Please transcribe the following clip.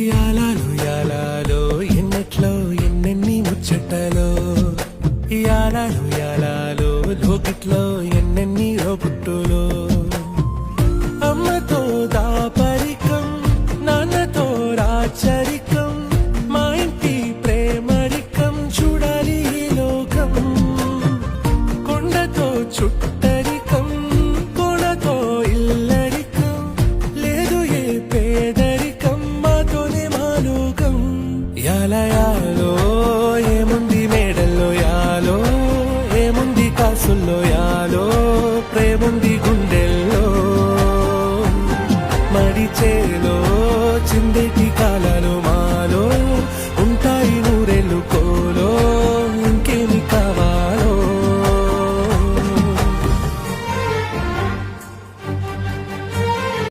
యాలాలో యాలాలో ఎన్నట్లో ఎన్నెన్ని ముచ్చటలో యాలాలో యాలాలో లోకిట్లో ఎన్నెన్ని రోగుట్టులో అమ్మతో దాపరికం నాన్నతో రాచరికం మా ఇంటి ప్రేమరికం చూడాలి ఈ లోకం కొండతో చుట్టరికం కోణతో ఇల్లరికం లేదు ఏ పేదరికం మాతోనే మాలోకం యాలయాలో ఏముంది మేడల్లో యాలో ఏముంది కాసుల్లో యాలో ప్రేముంది గుండెల్లో మడిచేలో చిందే